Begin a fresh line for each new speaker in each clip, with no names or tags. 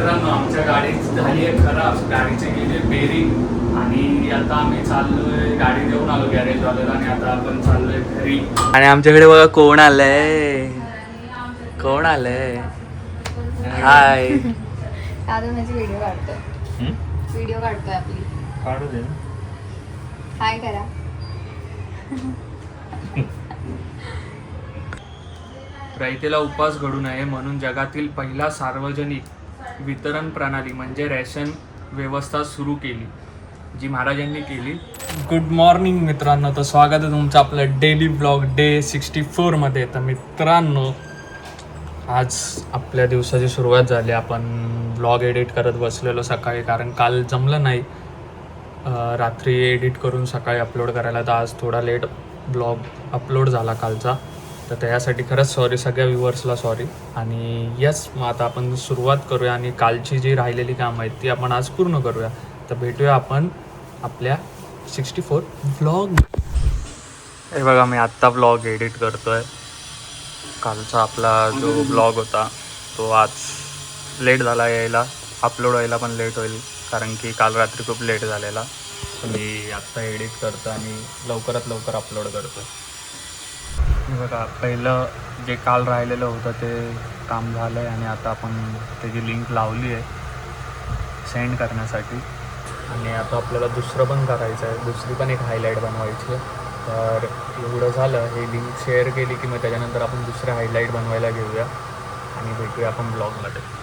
मित्रांनो, आमच्या गाडीत झाली आहे खराब. गाडीची गेली बेरिंग आणि आता आम्ही चाललोय. गाडी देऊन आलो गॅरेजवाल्याला आणि आता आपण चाललोय घरी. आणि आमच्याकडे बघा कोण आलंय. कोण आलंय? हाय.
दादा माझी व्हिडिओ काढतोय. व्हिडिओ काढतोय आपली.
काढू दे.
हाय करा.
रयतेला उपवास घडू नये म्हणून जगातील पहिला सार्वजनिक वितरण प्रणाली म्हणजे रॅशन व्यवस्था सुरू केली, जी महाराजांनी केली. गुड मॉर्निंग मित्रांनो, तर स्वागत आहे तुमचं आपलं डेली ब्लॉग डे 64 मध्ये. तर मित्रांनो, आज आपल्या दिवसाची सुरुवात झाली. आपण ब्लॉग एडिट करत बसलेलो सकाळी, कारण काल जमलं नाही रात्री एडिट करून सकाळी अपलोड करायला. तर आज थोडा लेट ब्लॉग अपलोड झाला कालचा, तर त्यासाठी खरंच सॉरी, सगळ्या व्ह्युअर्सला सॉरी. आणि यस, मग आता आपण सुरुवात करूया आणि कालची जी राहिलेली कामं आहेत ती आपण आज पूर्ण करूया. तर भेटूया आपण आपल्या 64 व्लॉग. हे बघा, मी आत्ता ब्लॉग एडिट करतोय. कालचा आपला जो ब्लॉग होता तो आज लेट झाला यायला, अपलोड व्हायला पण लेट होईल, कारण की काल रात्री खूप लेट झालेला. मी आत्ता एडिट करतो आणि लवकरात लवकर अपलोड करतो. बघा, पहिलं जे काल राहिलेलं होतं ते काम झालं आहे आणि आता आपण त्याची लिंक लावली आहे सेंड करण्यासाठी. आणि आता आपल्याला दुसरं पण करायचं आहे, दुसरी पण एक हायलाईट बनवायची आहे. तर एवढं झालं, हे लिंक शेअर केली की मग त्याच्यानंतर आपण दुसरं हायलाईट बनवायला घेऊया आणि भेटूया आपण ब्लॉगमध्ये.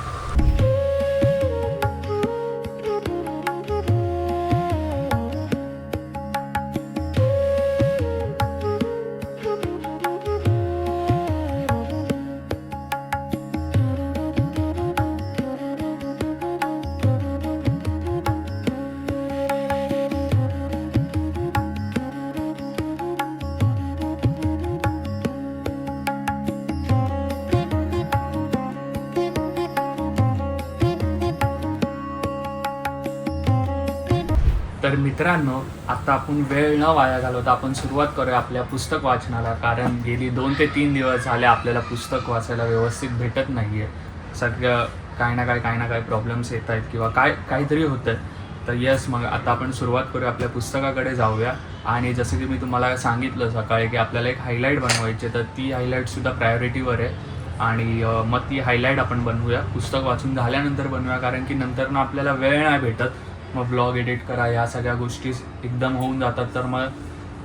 तर मित्रांनो, आता आपण वेळ न वाया घालवता आपण सुरुवात करूया आपल्या पुस्तक वाचनाला. कारण गेली 2 ते 3 दिवस झाले आपल्याला पुस्तक वाचायला व्यवस्थित भेटत नाही आहे. सगळं काही ना काही प्रॉब्लेम्स येत आहेत किंवा काहीतरी होतं आहे. तर यस, मग आता आपण सुरुवात करूया, आपल्या पुस्तकाकडे जाऊया. आणि जसं की मी तुम्हाला सांगितलं सकाळी की आपल्याला एक हायलाईट बनवायची, तर ती हायलाईटसुद्धा प्रायोरिटीवर आहे. आणि मग ती हायलाईट आपण बनवूया, पुस्तक वाचून झाल्यानंतर बनवूया, कारण की नंतर ना आपल्याला वेळ नाही भेटत. मग ब्लॉग एडिट करा, या सगळ्या गोष्टी एकदम होऊन जातात. तर मग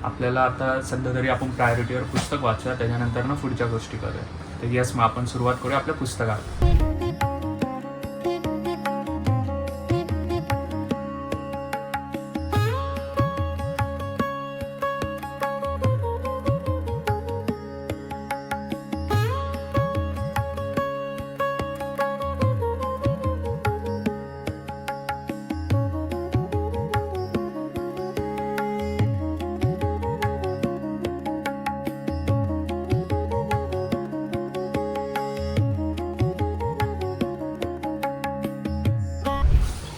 आपल्याला आता सध्या तरी आपण प्रायोरिटीवर पुस्तक वाचूया, त्याच्यानंतर ना पुढच्या गोष्टी करूया. तर यस, मग आपण सुरुवात करूया आपल्या पुस्तकात.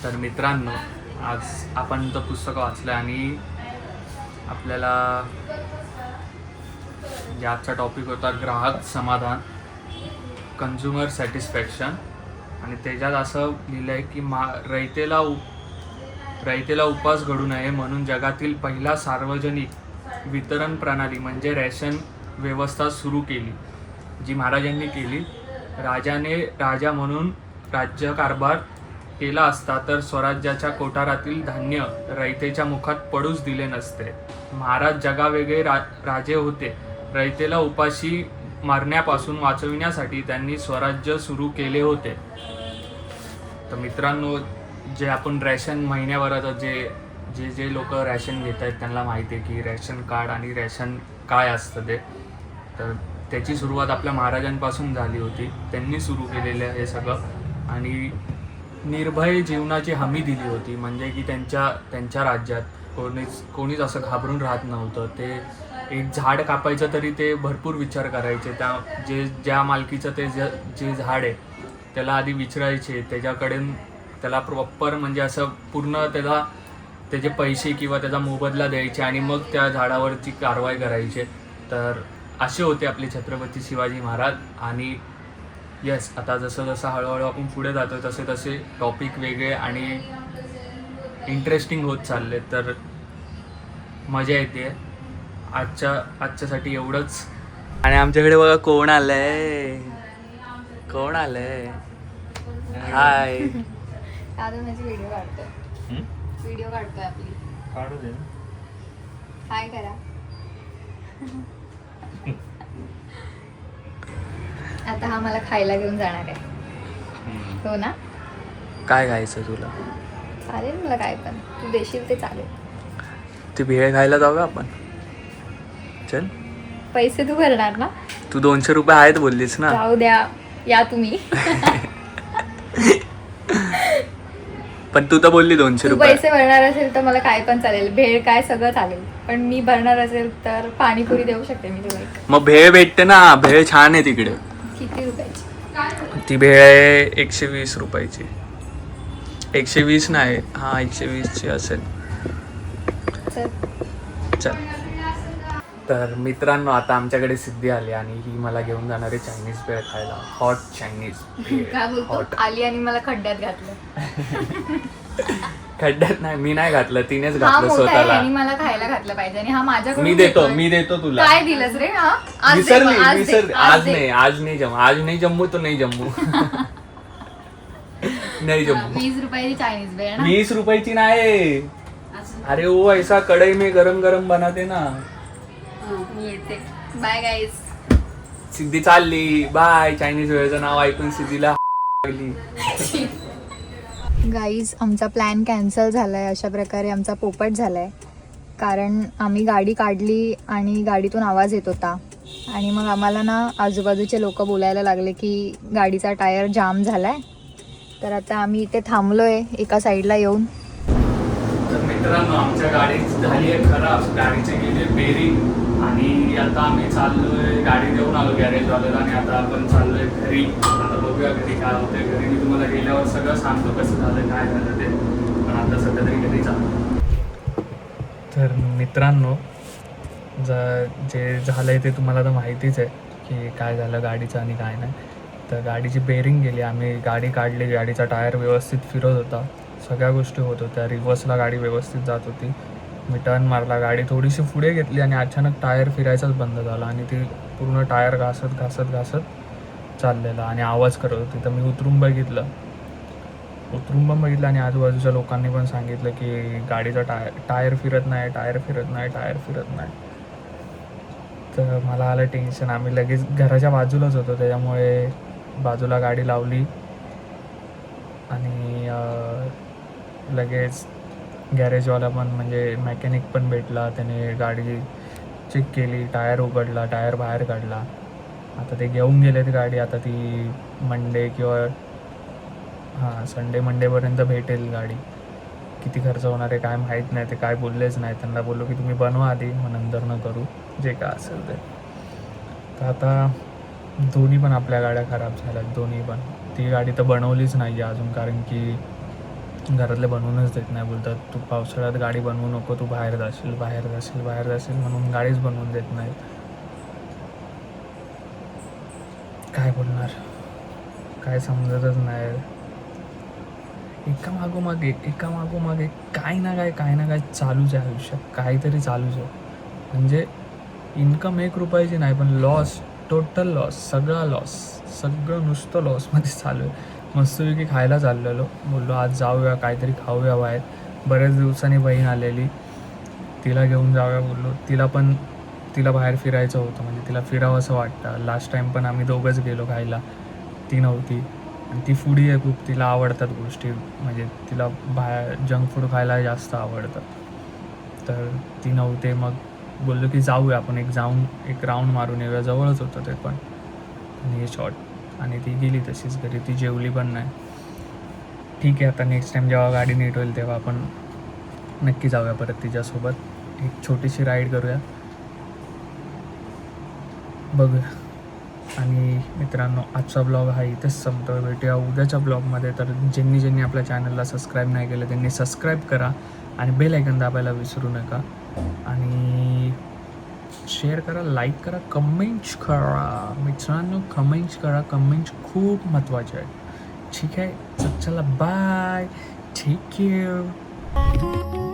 तर मित्रांनो, आज आपण तर पुस्तक वाचलं आणि आपल्याला जे आजचा टॉपिक होता ग्राहक समाधान, कन्झ्युमर सॅटिस्फॅक्शन. आणि त्याच्यात असं लिहिलं आहे की रयतेला उपवास घडू नये म्हणून जगातील पहिला सार्वजनिक वितरण प्रणाली म्हणजे रॅशन व्यवस्था सुरू केली, जी महाराजांनी केली. राजा म्हणून राज्यकारभार केला असता तर स्वराज्याच्या कोठारातील धान्य रयतेच्या मुखात पडूच दिले नसते. महाराज जगावेगळे राजे होते. रयतेला उपाशी मारण्यापासून वाचविण्यासाठी त्यांनी स्वराज्य सुरू केले होते. तर मित्रांनो, जे आपण रॅशन महिन्याभराचं जे लोक रॅशन घेत आहेत त्यांना माहिती आहे की रॅशन कार्ड आणि रॅशन काय असतं ते. तर त्याची सुरुवात आपल्या महाराजांपासून झाली होती. त्यांनी सुरू केलेलं हे सगळं आणि निर्भय जीवनाची हमी दिली होती. म्हणजे की त्यांच्या राज्यात कोणीच असं घाबरून राहत नव्हतं. ते एक झाड कापायचं तरी ते भरपूर विचार करायचे. ज्या मालकीचं ते जे झाड आहे त्याला आधी विचारायचे, त्याला प्रॉपर म्हणजे असं पूर्ण त्याचे पैसे किंवा त्याचा मोबदला द्यायचे आणि मग त्या झाडावरची कारवाई करायचे. तर असे होते आपले छत्रपती शिवाजी महाराज. आणि येस, आता जसं जसं हळूहळू आपण पुढे जातो तसे तसे टॉपिक वेगळे आणि इंटरेस्टिंग होत चालले, तर मजा येते. आजच्यासाठी एवढंच. आणि आमच्याकडे बघा कोण आलंय, कोण आलंय. हाय.
दादा माझी व्हिडिओ काढतोय. व्हिडिओ काढतोय आपली.
काढू दे.
हाय करा. आता हा मला खायला घेऊन जाणार आहे. हो ना?
काय खायचं तुला?
चालेल मला काय पण, तू देशील ते चालेल.
ती भेळ खायला जाऊ का आपण? चल.
पैसे तू भरणार ना?
तू 200 रुपये आहेत बोललीस ना.
जाऊ द्या, या तुम्ही.
पण तू तर बोलली 200
तू
रुपये.
पैसे भरणार असेल तर मला काय पण चालेल, भेळ काय सगळं चालेल. पण मी भरणार असेल तर पाणीपुरी देऊ शकते मी तुला एक.
मग भेळ भेटते ना, भेळ छान आहे तिकडे.
किती रुपयाची?
ती भेळ आहे 120 रुपयाची. 120 नाही, हा 120ची असेल.
चल.
चल. तर मित्रांनो, आता आमच्याकडे सिद्धी आली आणि ही मला घेऊन जाणार आहे चायनीज भेळ खायला. हॉट चायनीज
काय बोलतो?
हॉट.
आली आणि मला खड्ड्यात घातलं.
खड्ड्यात नाही, मी नाही घातलं, तिनेच
हा
घातलं
मोठा आहे
स्वतःला.
आणि मला खायला घातलं पाहिजे आणि हा माझ्याकडून
मी देतो तुला.
काय दिलंस रे? हा आज दे,
विसरली.
आज दे.
आज नाही जम्मू तो नाही जम्मू. नाही जम्मू.
20 रुपयाची चायनीज भेळ ना?
20 रुपयाची नाही. अरे ओ ऐसा कढई में गरम गरम बनाते ना.
मी येते. Bye guys.
सिद्धी चालली. बाय. चायनीज वेळचं नाव ऐकून सिद्धीला
गाईज, आमचा प्लॅन कॅन्सल झालाय. अशा प्रकारे आमचा पोपट झालाय. कारण आम्ही गाडी काढली आणि गाडीतून आवाज येत होता आणि मग आम्हाला ना आजूबाजूचे लोक बोलायला लागले की गाडीचा टायर जाम झालाय. तर आता आम्ही इथे थांबलोय एका साईडला येऊन.
तर मित्रांनो, आमच्या गाडी झाली आहे खराब. गाडीचे गेले बेरिंग आणि आता आम्ही चाललोय. गाडी देऊन आलो गॅरेजवाल्याला आणि आता आपण चाललोय घरी. आता बघूया घरी काय होतंय. घरी मी तुम्हाला गेल्यावर सगळं सांगतो कसं झालं काय झालं ते. पण आता सध्या तरी घरी चाललो. तर मित्रांनो, जे झालंय ते तुम्हाला तर माहितीच आहे की काय झालं गाडीचं आणि काय नाही. तर गाडीची बेरिंग गेली. आम्ही गाडी काढली, गाडीचा टायर व्यवस्थित फिरत होता, सगळ्या गोष्टी होत होत्या. रिव्हर्सला गाडी व्यवस्थित जात होती. मी टर्न मारला, गाडी थोडीशी पुढे घेतली आणि अचानक टायर फिरायचाच बंद झाला आणि ती पूर्ण टायर घासत चाललेला आणि आवाज करत होती. तर मी उतरून बघितलं आणि आजूबाजूच्या लोकांनी पण सांगितलं की गाडीचा टायर फिरत नाही. तर मला आलं टेन्शन. आम्ही लगेच घराच्या बाजूलाच होतो, त्याच्यामुळे बाजूला गाडी लावली आणि लगेच गॅरेजवाला पण म्हणजे मेकॅनिक पण भेटला. त्याने गाडी चेक केली, टायर उघडला, टायर बाहेर काढला. आता ते घेऊन गेलेत गाडी. आता ती मंडे किंवा संडे मंडेपर्यंत भेटेल गाडी. किती खर्च होणार आहे काय माहीत नाही. ते काय बोललेच नाही. त्यांना बोललो की तुम्ही बनवा आधी, मग नंतर न करू जे काय असेल ते. तर आता दोन्ही पण आपल्या गाड्या खराब झाल्यात, दोन्ही पण. ती गाडी तर बनवलीच नाही आहे अजून, कारण की घरातले बनवूनच देत नाही. बोलतात तू पावसाळ्यात गाडी बनवू नको, तू बाहेर जाशील म्हणून गाडीच बनवून देत नाही. काय बोलणार, काय समजतच नाही. एका मागोमाग एक काय ना काय चालूच आहे आयुष्यात. काहीतरी चालूच आहे. म्हणजे इन्कम 1 रुपयाची नाही, पण लॉस, टोटल लॉस, सगळं नुसतं लॉसमध्ये चालू आहे. मस्तपैकी खायला चाललेलो, बोललो आज जाऊया काहीतरी खाऊया बाहेर. बऱ्याच दिवसांनी बहीण आलेली, तिला घेऊन जाऊया बोललो. तिला बाहेर फिरायचं होतं, म्हणजे तिला फिरावं असं वाटतं. लास्ट टाईम पण आम्ही दोघंच गेलो खायला, ती नव्हती. आणि ती फूडी आहे खूप, तिला आवडतात गोष्टी, म्हणजे तिला बाहेर जंक फूड खायला जास्त आवडतं. तर ती नव्हते, मग बोललो की जाऊया आपण एक राऊंड मारून येऊया. जवळच होतं ते पण आणि हे शॉर्ट. आणि ती गेली तशीच घरी, ती जेवली पण नाही. ठीक आहे, आता नेक्स्ट टाईम जेव्हा गाडी नीट होईल तेव्हा आपण नक्की जाऊया परत तिच्यासोबत. एक छोटीशी राईड करूया, बघूया. आणि मित्रांनो, आजचा ब्लॉग हा इथेच संपतो. भेटूया उद्याच्या ब्लॉगमध्ये. तर ज्यांनी आपल्या चॅनलला सबस्क्राईब नाही केलं त्यांनी सबस्क्राईब करा आणि बेल आयकॉन दाबायला विसरू नका. आणि शेअर करा, लाईक करा, कमेंट्स करा मित्रांनो, कमेंट्स करा. कमेंट्स खूप महत्त्वाचे आहे. ठीक आहे, तर चला बाय, टेक केअर.